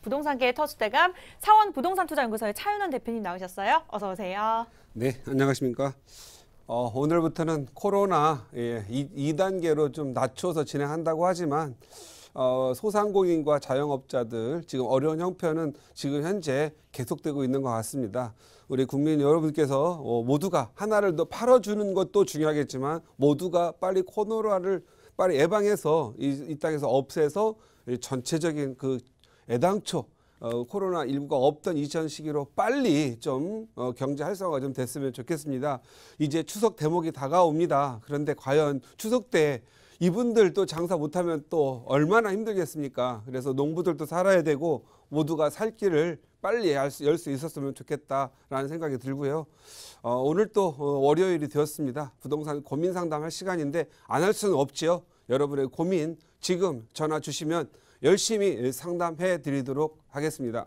부동산계의 터줏대감 사원부동산투자연구소의 차윤원 대표님 나오셨어요. 어서 오세요. 네, 안녕하십니까. 오늘부터는 코로나 2단계로 좀 낮춰서 진행한다고 하지만 소상공인과 자영업자들 지금 어려운 형편은 지금 현재 계속되고 있는 것 같습니다. 우리 국민 여러분께서 모두가 하나를 더 팔아주는 것도 중요하겠지만 모두가 빨리 코로나를 빨리 예방해서 이 땅에서 없애서 전체적인 그 애당초 코로나19가 없던 이전 시기로 빨리 좀 경제 활성화가 좀 됐으면 좋겠습니다. 이제 추석 대목이 다가옵니다. 그런데 과연 추석 때 이분들도 장사 못하면 또 얼마나 힘들겠습니까? 그래서 농부들도 살아야 되고 모두가 살 길을 빨리 열 수 있었으면 좋겠다라는 생각이 들고요. 오늘 또 월요일이 되었습니다. 부동산 고민 상담할 시간인데 안 할 수는 없지요. 여러분의 고민 지금 전화 주시면 열심히 상담해 드리도록 하겠습니다.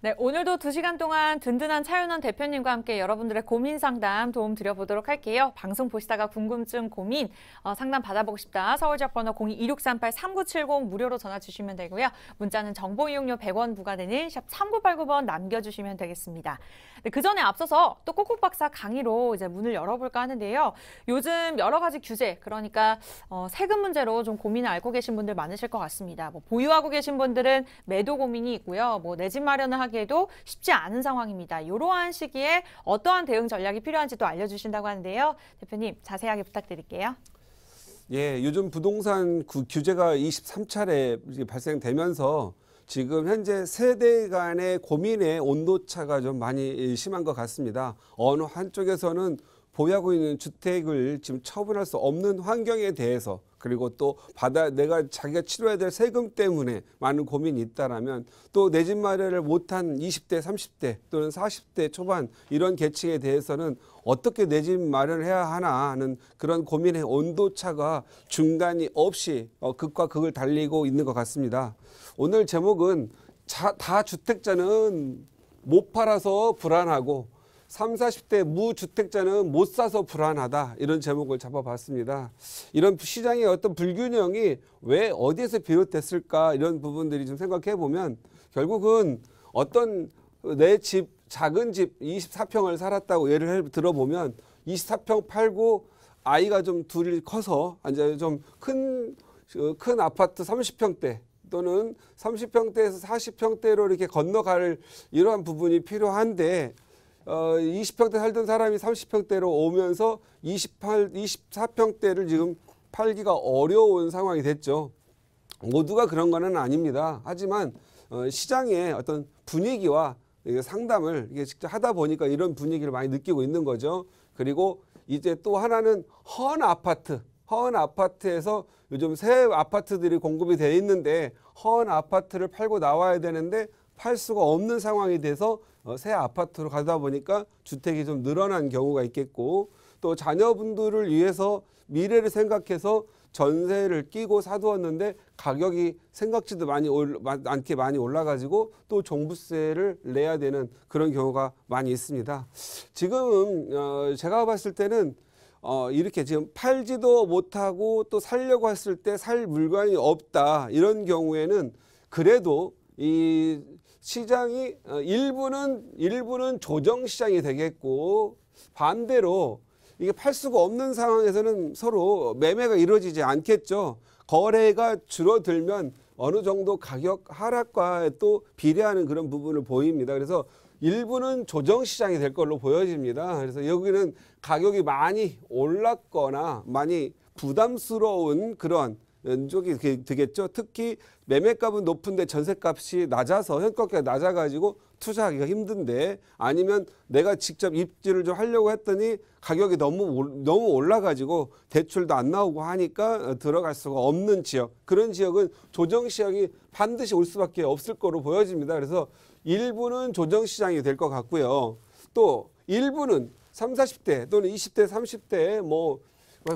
네, 오늘도 2시간 동안 든든한 차윤원 대표님과 함께 여러분들의 고민 상담 도움 드려보도록 할게요. 방송 보시다가 궁금증, 고민 상담 받아보고 싶다. 서울 지역 번호 02-2638-3970 무료로 전화 주시면 되고요. 문자는 정보 이용료 100원 부과되는 샵 3989번 남겨주시면 되겠습니다. 네, 그 전에 앞서서 또 꼭꼭 박사 강의로 이제 문을 열어볼까 하는데요. 요즘 여러 가지 규제, 그러니까 세금 문제로 좀 고민을 앓고 계신 분들 많으실 것 같습니다. 뭐 보유하고 계신 분들은 매도 고민이 있고요. 뭐 내 집 마련을 하기에도 쉽지 않은 상황입니다. 이러한 시기에 어떠한 대응 전략이 필요한지 또 알려주신다고 하는데요. 대표님 자세하게 부탁드릴게요. 예, 요즘 부동산 규제가 23차례 발생되면서 지금 현재 세대 간의 고민의 온도차가 좀 많이 심한 것 같습니다. 어느 한쪽에서는 보유하고 있는 주택을 지금 처분할 수 없는 환경에 대해서, 그리고 또 자기가 치러야 될 세금 때문에 많은 고민이 있다라면, 또 내 집 마련을 못한 20대, 30대 또는 40대 초반 이런 계층에 대해서는 어떻게 내 집 마련을 해야 하나 하는 그런 고민의 온도차가 중단이 없이 극과 극을 달리고 있는 것 같습니다. 오늘 제목은 다주택자는 못 팔아서 불안하고 30, 40대 무주택자는 못 사서 불안하다, 이런 제목을 잡아봤습니다. 이런 시장의 어떤 불균형이 왜 어디에서 비롯됐을까, 이런 부분들이 좀 생각해 보면 결국은 어떤 내 집, 작은 집 24평을 살았다고 예를 들어보면 24평 팔고 아이가 좀 둘이 커서 이제 좀 큰 아파트 30평대 또는 30평대에서 40평대로 이렇게 건너갈 이러한 부분이 필요한데 20평대 살던 사람이 30평대로 오면서 24평대를 지금 팔기가 어려운 상황이 됐죠. 모두가 그런 거는 아닙니다. 하지만 시장의 어떤 분위기와 상담을 직접 하다 보니까 이런 분위기를 많이 느끼고 있는 거죠. 그리고 이제 또 하나는 헌 아파트에서 요즘 새 아파트들이 공급이 되어 있는데 헌 아파트를 팔고 나와야 되는데 팔 수가 없는 상황이 돼서 새 아파트로 가다 보니까 주택이 좀 늘어난 경우가 있겠고, 또 자녀분들을 위해서 미래를 생각해서 전세를 끼고 사두었는데 가격이 생각지도 않게 많이 올라가지고 또 종부세를 내야 되는 그런 경우가 많이 있습니다. 지금 제가 봤을 때는 이렇게 지금 팔지도 못하고 또 살려고 했을 때 살 물건이 없다, 이런 경우에는 그래도 이 시장이 일부는 조정 시장이 되겠고, 반대로 이게 팔 수가 없는 상황에서는 서로 매매가 이루어지지 않겠죠. 거래가 줄어들면 어느 정도 가격 하락과 또 비례하는 그런 부분을 보입니다. 그래서 일부는 조정 시장이 될 걸로 보여집니다. 그래서 여기는 가격이 많이 올랐거나 많이 부담스러운 그런 쪽이 되겠죠. 특히 매매값은 높은데 전세값이 낮아서 현가가 낮아가지고 투자하기가 힘든데, 아니면 내가 직접 입지를 좀 하려고 했더니 가격이 너무 올라가지고 대출도 안 나오고 하니까 들어갈 수가 없는 지역, 그런 지역은 조정 시장이 반드시 올 수밖에 없을 거로 보여집니다. 그래서 일부는 조정 시장이 될 것 같고요. 또 일부는 30, 40대 또는 20대, 30대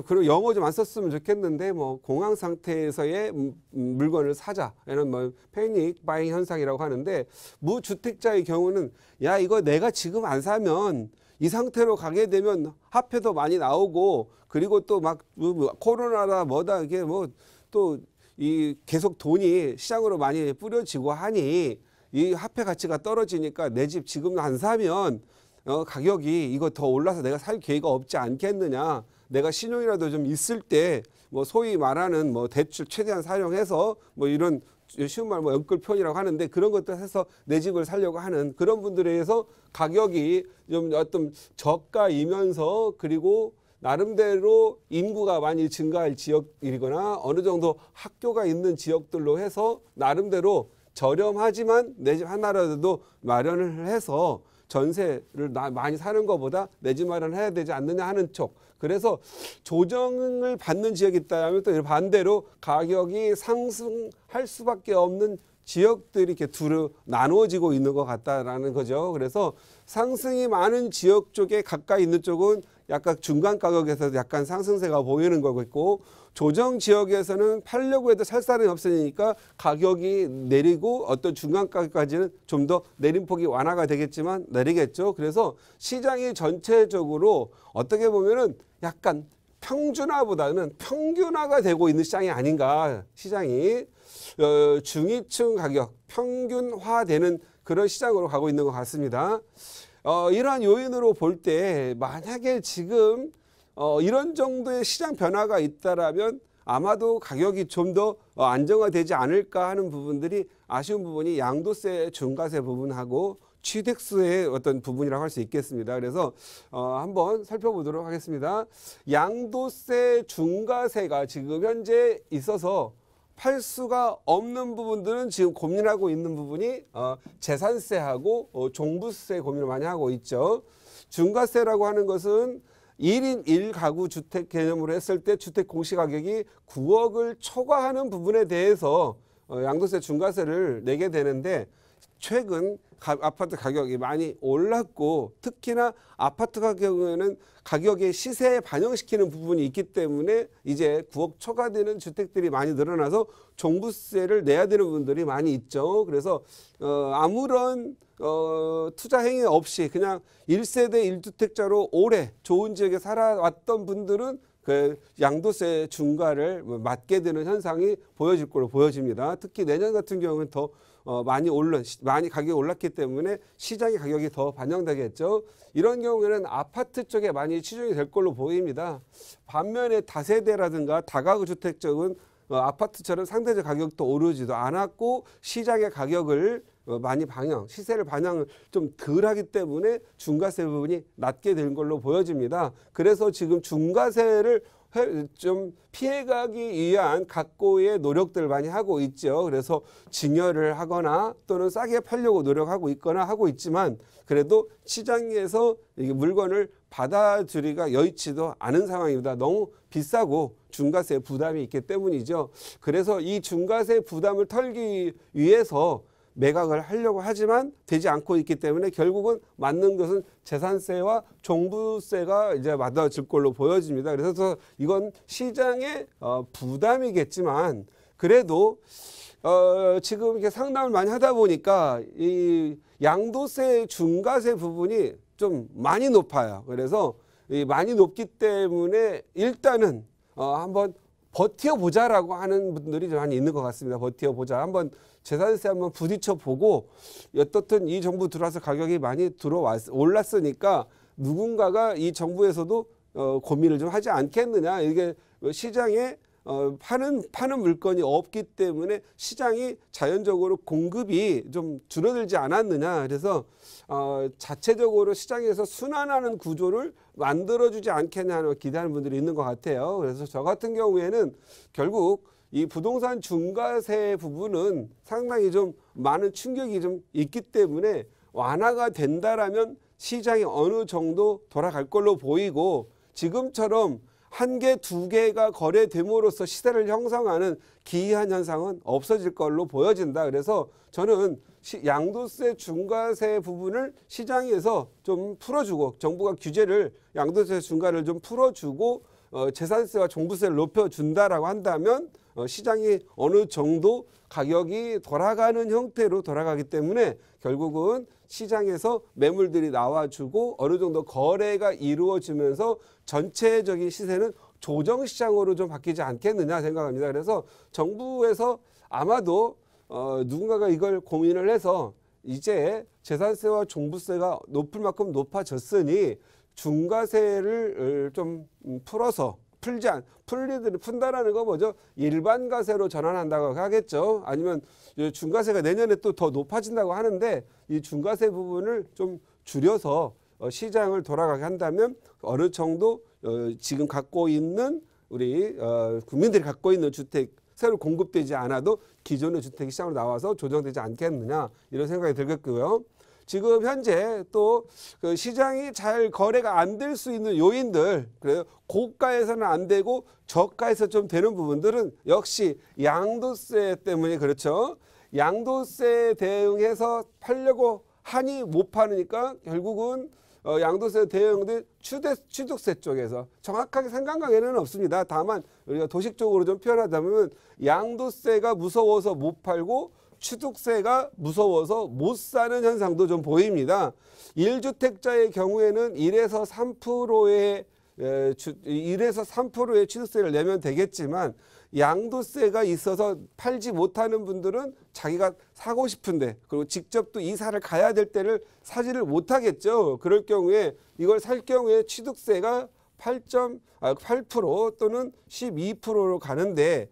그리고 영어 좀 안 썼으면 좋겠는데 공황 상태에서의 물건을 사자, 이런 패닉 바잉 현상이라고 하는데, 무주택자의 경우는 야, 이거 내가 지금 안 사면 이 상태로 가게 되면 화폐도 많이 나오고, 그리고 또 코로나다 뭐다 이게 또 이 계속 돈이 시장으로 많이 뿌려지고 하니 이 화폐 가치가 떨어지니까 내 집 지금 안 사면 가격이 이거 더 올라서 내가 살 기회가 없지 않겠느냐. 내가 신용이라도 좀 있을 때 뭐 소위 말하는 뭐 대출 최대한 사용해서 뭐 이런 쉬운 말 뭐 연끌편이라고 하는데 그런 것들 해서 내 집을 살려고 하는 그런 분들에 의해서 가격이 좀 어떤 저가이면서 그리고 나름대로 인구가 많이 증가할 지역이거나 어느 정도 학교가 있는 지역들로 해서 나름대로 저렴하지만 내 집 하나라도 마련을 해서 전세를 많이 사는 것보다 내 집 마련해야 되지 않느냐 하는 쪽. 그래서 조정을 받는 지역이 있다면 또 반대로 가격이 상승할 수밖에 없는 지역들이 이렇게 두루 나누어지고 있는 것 같다라는 거죠. 그래서 상승이 많은 지역 쪽에 가까이 있는 쪽은 약간 중간 가격에서 약간 상승세가 보이는 거고 있고 조정 지역에서는 팔려고 해도 살 사람이 없으니까 가격이 내리고 어떤 중간 가격까지는 좀 더 내림폭이 완화가 되겠지만 내리겠죠. 그래서 시장이 전체적으로 어떻게 보면은 약간 평준화보다는 평균화가 되고 있는 시장이 아닌가. 시장이 중위층 가격 평균화되는 그런 시장으로 가고 있는 것 같습니다. 이러한 요인으로 볼 때 만약에 지금 이런 정도의 시장 변화가 있다라면 아마도 가격이 좀 더 안정화되지 않을까 하는 부분들이 아쉬운 부분이 양도세, 중과세 부분하고 취득세의 어떤 부분이라고 할 수 있겠습니다. 그래서 한번 살펴보도록 하겠습니다. 양도세, 중과세가 지금 현재 있어서 팔 수가 없는 부분들은 지금 고민하고 있는 부분이 재산세하고 종부세 고민을 많이 하고 있죠. 중과세라고 하는 것은 1인 1가구 주택 개념으로 했을 때 주택 공시가격이 9억을 초과하는 부분에 대해서 양도세 중과세를 내게 되는데 최근 아파트 가격이 많이 올랐고 특히나 아파트 가격에는 가격의 시세에 반영시키는 부분이 있기 때문에 이제 9억 초과되는 주택들이 많이 늘어나서 종부세를 내야 되는 분들이 많이 있죠. 그래서 아무런 투자 행위 없이 그냥 1세대 1주택자로 오래 좋은 지역에 살아왔던 분들은 그 양도세 중과를 맞게 되는 현상이 보여질 걸로 보여집니다. 특히 내년 같은 경우는 더 많이 가격이 올랐기 때문에 시장의 가격이 더 반영되겠죠. 이런 경우에는 아파트 쪽에 많이 치중이 될 걸로 보입니다. 반면에 다세대라든가 다가구 주택 쪽은 아파트처럼 상대적 가격도 오르지도 않았고 시장의 가격을 많이 시세를 반영을 좀 덜 하기 때문에 중과세 부분이 낮게 된 걸로 보여집니다. 그래서 지금 중과세를 좀 피해가기 위한 각고의 노력들을 많이 하고 있죠. 그래서 증여를 하거나 또는 싸게 팔려고 노력하고 있거나 하고 있지만 그래도 시장에서 이게 물건을 받아들이기가 여의치도 않은 상황입니다. 너무 비싸고 중과세 부담이 있기 때문이죠. 그래서 이 중과세 부담을 털기 위해서 매각을 하려고 하지만 되지 않고 있기 때문에 결국은 맞는 것은 재산세와 종부세가 이제 맞아질 걸로 보여집니다. 그래서 이건 시장의 부담이겠지만 그래도 지금 이렇게 상담을 많이 하다 보니까 이 양도세, 중과세 부분이 좀 많이 높아요. 그래서 이 많이 높기 때문에 일단은 한번 버텨보자라고 하는 분들이 좀 많이 있는 것 같습니다. 버텨보자. 한번 재산세 한번 부딪혀 보고 어떻든 이 정부 들어와서 가격이 많이 올랐으니까 누군가가 이 정부에서도 고민을 좀 하지 않겠느냐. 이게 시장에 파는 물건이 없기 때문에 시장이 자연적으로 공급이 좀 줄어들지 않았느냐. 그래서 자체적으로 시장에서 순환하는 구조를 만들어주지 않겠냐 하는 기대하는 분들이 있는 것 같아요. 그래서 저 같은 경우에는 결국 이 부동산 중과세 부분은 상당히 좀 많은 충격이 좀 있기 때문에 완화가 된다라면 시장이 어느 정도 돌아갈 걸로 보이고 지금처럼 한 개, 두 개가 거래됨으로써 시세를 형성하는 기이한 현상은 없어질 걸로 보여진다. 그래서 저는 양도세, 중과세 부분을 시장에서 좀 풀어주고 정부가 규제를 양도세, 중과를 좀 풀어주고 재산세와 종부세를 높여준다라고 한다면 시장이 어느 정도 가격이 돌아가는 형태로 돌아가기 때문에 결국은 시장에서 매물들이 나와주고 어느 정도 거래가 이루어지면서 전체적인 시세는 조정시장으로 좀 바뀌지 않겠느냐 생각합니다. 그래서 정부에서 아마도 누군가가 이걸 고민을 해서 이제 재산세와 종부세가 높을 만큼 높아졌으니 중과세를 좀 풀어서 푼다라는 거 뭐죠? 일반과세로 전환한다고 하겠죠. 아니면 중과세가 내년에 또 더 높아진다고 하는데 이 중과세 부분을 좀 줄여서 시장을 돌아가게 한다면 어느 정도 지금 갖고 있는 우리 국민들이 갖고 있는 주택 새로 공급되지 않아도 기존의 주택이 시장으로 나와서 조정되지 않겠느냐 이런 생각이 들겠고요. 지금 현재 또 그 시장이 잘 거래가 안 될 수 있는 요인들, 그래요. 고가에서는 안 되고 저가에서 좀 되는 부분들은 역시 양도세 때문에 그렇죠. 양도세 대응해서 팔려고 하니 못 파니까 결국은 양도세 대응들 취득세 쪽에서 정확하게 상관관계는 없습니다. 다만 우리가 도식적으로 좀 표현하자면 양도세가 무서워서 못 팔고 취득세가 무서워서 못 사는 현상도 좀 보입니다. 1주택자의 경우에는 1에서 3%의 취득세를 내면 되겠지만 양도세가 있어서 팔지 못하는 분들은 자기가 사고 싶은데 그리고 직접 또 이사를 가야 될 때를 사지를 못하겠죠. 그럴 경우에 이걸 살 경우에 취득세가 8% 또는 12%로 가는데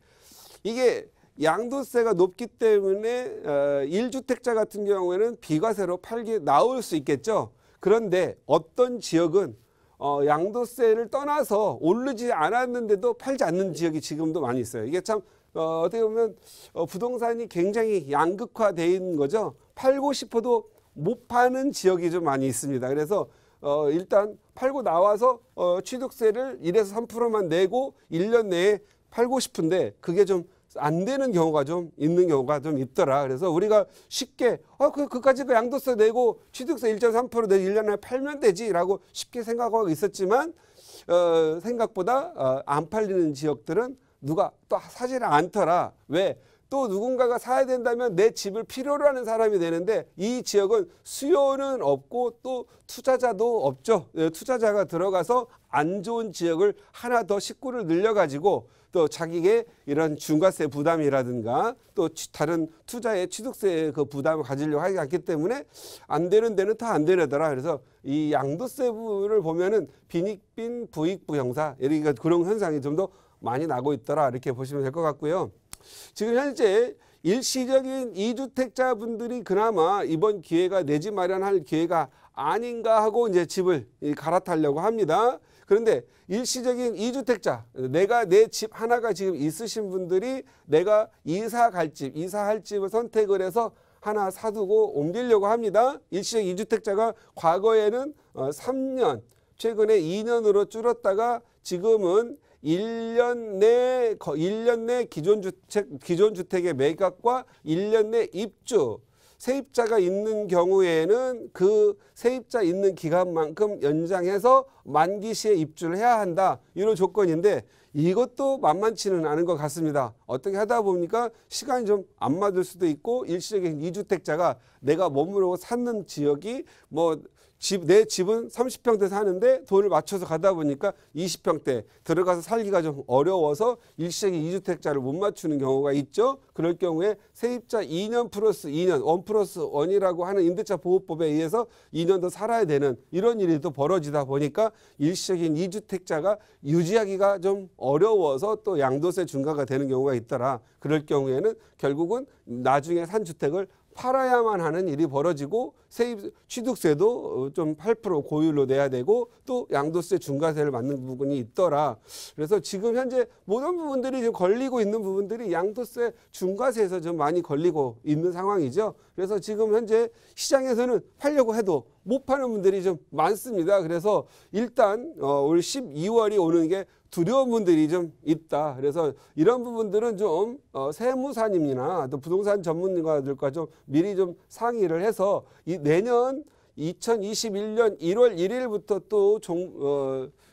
이게 양도세가 높기 때문에 1주택자 같은 경우에는 비과세로 나올 수 있겠죠. 그런데 어떤 지역은 양도세를 떠나서 오르지 않았는데도 팔지 않는 지역이 지금도 많이 있어요. 이게 참 어떻게 보면 부동산이 굉장히 양극화되어 있는 거죠. 팔고 싶어도 못 파는 지역이 좀 많이 있습니다. 그래서 일단 팔고 나와서 취득세를 1에서 3%만 내고 1년 내에 팔고 싶은데 그게 좀 안 되는 경우가 좀 있는 경우가 좀 있더라. 그래서 우리가 쉽게 그까지 그 양도세 내고 취득세 1.3% 내고 1년에 팔면 되지라고 쉽게 생각하고 있었지만 생각보다 안 팔리는 지역들은 누가 또 사지를 않더라. 왜? 또 누군가가 사야 된다면 내 집을 필요로 하는 사람이 되는데 이 지역은 수요는 없고 또 투자자도 없죠. 투자자가 들어가서 안 좋은 지역을 하나 더 식구를 늘려가지고 또 자기의 이런 중과세 부담이라든가 또 다른 투자의 취득세 그 부담을 가지려고 하지 않기 때문에 안 되는 데는 다 안 되더라. 그래서 이 양도세 부분을 보면은 빈익빈 부익부 형사 이렇게 그런 현상이 좀 더 많이 나고 있더라. 이렇게 보시면 될 것 같고요. 지금 현재 일시적인 2주택자 분들이 그나마 이번 기회가 내 집 마련할 기회가 아닌가 하고 이제 집을 갈아타려고 합니다. 그런데 일시적인 2주택자, 내가 내 집 하나가 지금 있으신 분들이 내가 이사할 집을 선택을 해서 하나 사두고 옮기려고 합니다. 일시적 2주택자가 과거에는 3년, 최근에 2년으로 줄었다가 지금은 1년 내 기존 주택의 매각과 1년 내 입주, 세입자가 있는 경우에는 그 세입자 있는 기간만큼 연장해서 만기 시에 입주를 해야 한다. 이런 조건인데 이것도 만만치는 않은 것 같습니다. 어떻게 하다 보니까 시간이 좀 안 맞을 수도 있고 일시적인 2주택자가 내가 머무르고 사는 지역이 내 집은 30평대 사는데 돈을 맞춰서 가다 보니까 20평대 들어가서 살기가 좀 어려워서 일시적인 2주택자를 못 맞추는 경우가 있죠. 그럴 경우에 세입자 2년 플러스 2년, 1 플러스 1이라고 하는 임대차 보호법에 의해서 2년 더 살아야 되는 이런 일이 또 벌어지다 보니까 일시적인 2주택자가 유지하기가 좀 어려워서 또 양도세 중과가 되는 경우가 있더라. 그럴 경우에는 결국은 나중에 산 주택을 팔아야만 하는 일이 벌어지고 취득세도 좀 8% 고율로 내야 되고 또 양도세 중과세를 받는 부분이 있더라. 그래서 지금 현재 모든 부분들이 지금 걸리고 있는 부분들이 양도세 중과세에서 좀 많이 걸리고 있는 상황이죠. 그래서 지금 현재 시장에서는 팔려고 해도 못 파는 분들이 좀 많습니다. 그래서 일단 올 12월이 오는 게 두려운 분들이 좀 있다. 그래서 이런 부분들은 좀 세무사님이나 또 부동산 전문가들과 좀 미리 좀 상의를 해서 내년 2021년 1월 1일부터 또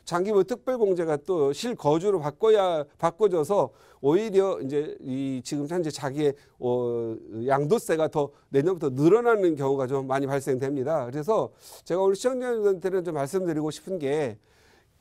장기보유 특별공제가 또 실거주로 바꿔져서 오히려 이제 지금 현재 자기의 양도세가 더 내년부터 늘어나는 경우가 좀 많이 발생됩니다. 그래서 제가 오늘 시청자분들한테는 좀 말씀드리고 싶은 게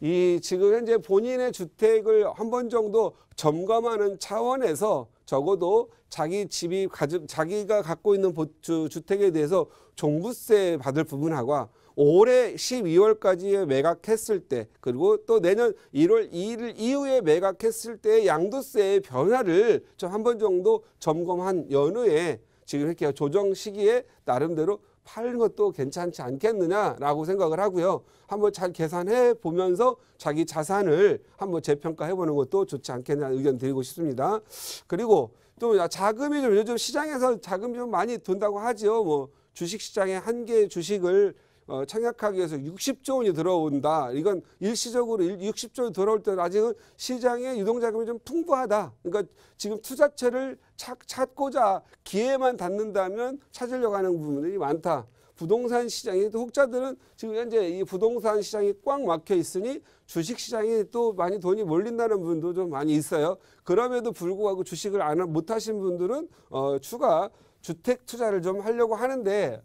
이 지금 현재 본인의 주택을 한 번 정도 점검하는 차원에서 적어도 자기 집이 자기가 갖고 있는 주택에 대해서 종부세 받을 부분하고 올해 12월까지에 매각했을 때 그리고 또 내년 1월 2일 이후에 매각했을 때의 양도세의 변화를 좀 한 번 정도 점검한 연후에 지금 이렇게 조정 시기에 나름대로 파는 것도 괜찮지 않겠느냐라고 생각을 하고요. 한번 잘 계산해 보면서 자기 자산을 한번 재평가해 보는 것도 좋지 않겠냐 의견 드리고 싶습니다. 그리고 또 자금이 좀 요즘 시장에서 자금이 좀 많이 돈다고 하죠. 뭐 주식 시장에 한 개의 주식을 청약하기 위해서 60조 원이 들어온다. 이건 일시적으로 60조 원이 들어올 때는 아직은 시장에 유동자금이 좀 풍부하다. 그러니까 지금 투자처를 찾고자 기회만 닿는다면 찾으려고 하는 부분들이 많다. 부동산 시장이 또 혹자들은 지금 현재 이 부동산 시장이 꽉 막혀 있으니 주식 시장에 또 많이 돈이 몰린다는 분도 좀 많이 있어요. 그럼에도 불구하고 주식을 못 하신 분들은 추가 주택 투자를 좀 하려고 하는데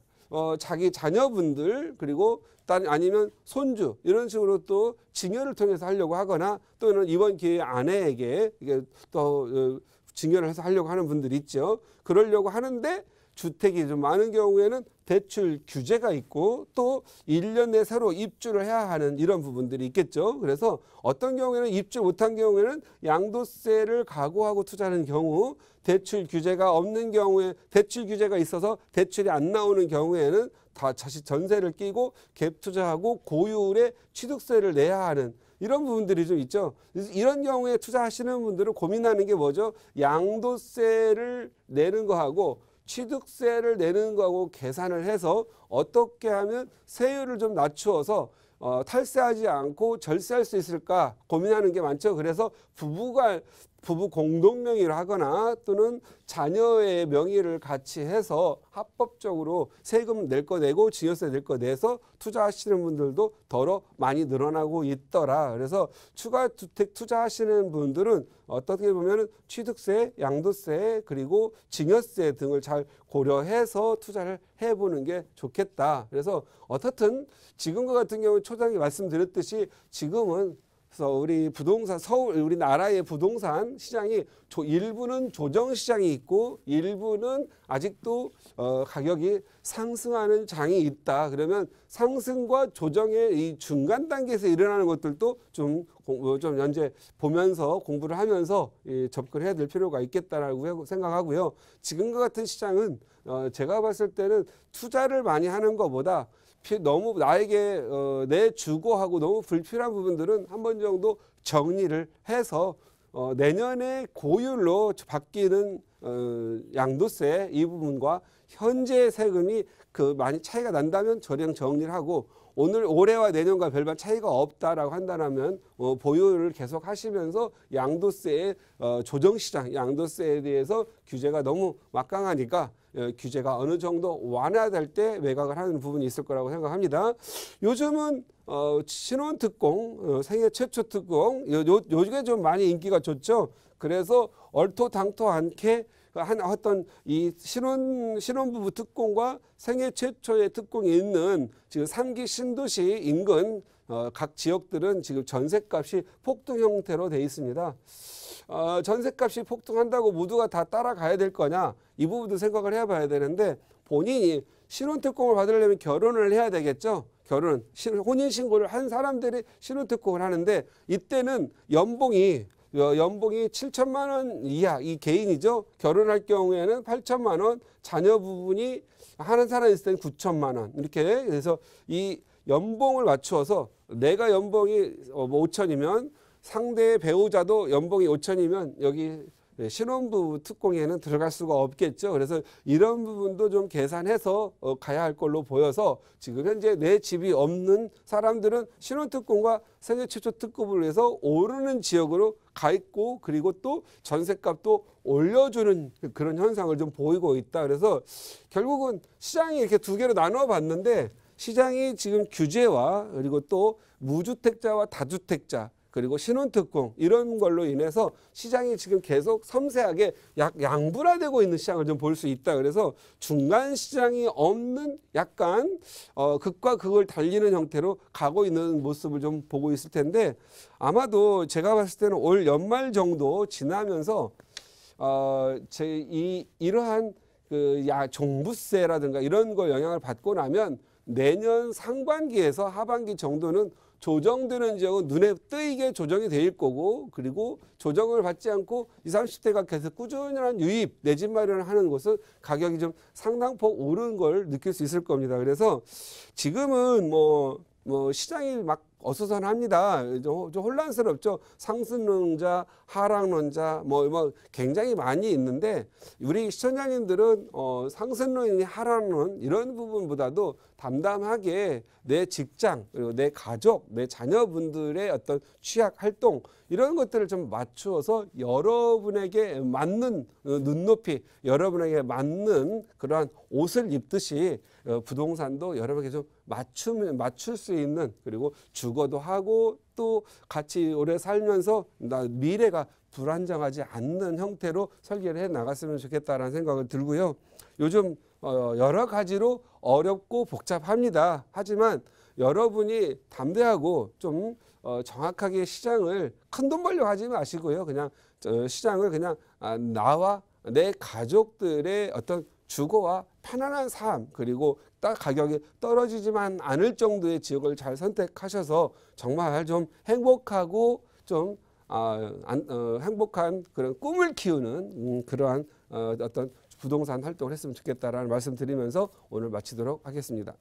자기 자녀분들 그리고 아니면 손주 이런 식으로 또 증여를 통해서 하려고 하거나 또는 이번 기회에 아내에게 이게 또 증여를 해서 하려고 하는 분들이 있죠. 그러려고 하는데 주택이 좀 많은 경우에는 대출 규제가 있고 또 1년 내 새로 입주를 해야 하는 이런 부분들이 있겠죠. 그래서 어떤 경우에는 입주 못한 경우에는 양도세를 각오하고 투자하는 경우 대출 규제가 없는 경우에 대출 규제가 있어서 대출이 안 나오는 경우에는 다 다시 전세를 끼고 갭 투자하고 고율의 취득세를 내야 하는 이런 부분들이 좀 있죠. 이런 경우에 투자하시는 분들은 고민하는 게 뭐죠? 양도세를 내는 거하고 취득세를 내는 거하고 계산을 해서 어떻게 하면 세율을 좀 낮추어서 탈세하지 않고 절세할 수 있을까 고민하는 게 많죠. 그래서 부부 공동 명의를 하거나 또는 자녀의 명의를 같이 해서 합법적으로 세금 낼 거 내고 증여세 낼 거 내서 투자하시는 분들도 더러 많이 늘어나고 있더라. 그래서 추가 주택 투자하시는 분들은 어떻게 보면 취득세, 양도세 그리고 증여세 등을 잘 고려해서 투자를 해보는 게 좋겠다. 그래서 어떻든 지금과 같은 경우 초장에 말씀드렸듯이 지금은 그래서 우리 부동산 우리나라의 부동산 시장이 일부는 조정 시장이 있고 일부는 아직도 가격이 상승하는 장이 있다. 그러면 상승과 조정의 이 중간 단계에서 일어나는 것들도 좀 현재 보면서 공부를 하면서 접근해야 될 필요가 있겠다라고 생각하고요. 지금과 같은 시장은 제가 봤을 때는 투자를 많이 하는 것보다 너무 나에게 내주고 하고 너무 불필요한 부분들은 한 번 정도 정리를 해서 내년에 고율로 바뀌는 양도세 이 부분과 현재 세금이 많이 차이가 난다면 저랑 정리를 하고 올해와 내년과 별반 차이가 없다라고 한다면 보유를 계속 하시면서 양도세의 조정시장 양도세에 대해서 규제가 너무 막강하니까 규제가 어느 정도 완화될 때 매각을 하는 부분이 있을 거라고 생각합니다. 요즘은 신혼특공, 생애 최초 특공 요즘에 좀 많이 인기가 좋죠. 그래서 얼토당토 않게 어떤 이 신혼부부 특공과 생애 최초의 특공이 있는 지금 3기 신도시 인근 각 지역들은 지금 전셋값이 폭등 형태로 돼 있습니다. 전셋값이 폭등한다고 모두가 다 따라가야 될 거냐 이 부분도 생각을 해봐야 되는데 본인이 신혼특공을 받으려면 결혼을 해야 되겠죠. 혼인신고를 한 사람들이 신혼특공을 하는데 이때는 연봉이 7천만 원 이하 이 개인이죠. 결혼할 경우에는 8천만 원 자녀 부분이 하는 사람이 있을 때는 9천만 원 이렇게 그래서 이 연봉을 맞추어서 내가 연봉이 5천이면 상대의 배우자도 연봉이 5천이면 여기 신혼부부 특공에는 들어갈 수가 없겠죠. 그래서 이런 부분도 좀 계산해서 가야 할 걸로 보여서 지금 현재 내 집이 없는 사람들은 신혼특공과 생애 최초 특급을 위해서 오르는 지역으로 가 있고 그리고 또 전셋값도 올려주는 그런 현상을 좀 보이고 있다. 그래서 결국은 시장이 이렇게 두 개로 나눠 봤는데 시장이 지금 규제와 그리고 또 무주택자와 다주택자 그리고 신혼특공 이런 걸로 인해서 시장이 지금 계속 섬세하게 양분화되고 있는 시장을 좀 볼 수 있다. 그래서 중간 시장이 없는 약간 극과 극을 달리는 형태로 가고 있는 모습을 좀 보고 있을 텐데 아마도 제가 봤을 때는 올 연말 정도 지나면서 이러한 그 종부세라든가 이런 거 영향을 받고 나면 내년 상반기에서 하반기 정도는 조정되는 지역은 눈에 띄게 조정이 될 거고 그리고 조정을 받지 않고 20, 30대가 계속 꾸준한 유입 내 집 마련을 하는 곳은 가격이 좀 상당폭 오른 걸 느낄 수 있을 겁니다. 그래서 지금은 뭐 시장이 막 어수선합니다. 좀 혼란스럽죠. 상승론자, 하락론자 뭐 굉장히 많이 있는데 우리 시청자님들은 상승론이 하락론 이런 부분보다도 담담하게 내 직장 그리고 내 가족, 내 자녀분들의 어떤 취약 활동 이런 것들을 좀 맞추어서 여러분에게 맞는 눈높이, 여러분에게 맞는 그러한 옷을 입듯이 부동산도 여러분에게 좀 맞출 수 있는 그리고 주거도 하고 또 같이 오래 살면서 미래가 불안정하지 않는 형태로 설계를 해 나갔으면 좋겠다라는 생각을 들고요. 요즘 여러 가지로 어렵고 복잡합니다. 하지만 여러분이 담대하고 좀 정확하게 시장을 큰돈 벌려고 하지 마시고요. 그냥 시장을 그냥 나와 내 가족들의 어떤 주거와 편안한 삶 그리고 딱 가격이 떨어지지만 않을 정도의 지역을 잘 선택하셔서 정말 좀 행복하고 좀 행복한 그런 꿈을 키우는 그러한 어떤 부동산 활동을 했으면 좋겠다라는 말씀 드리면서 오늘 마치도록 하겠습니다.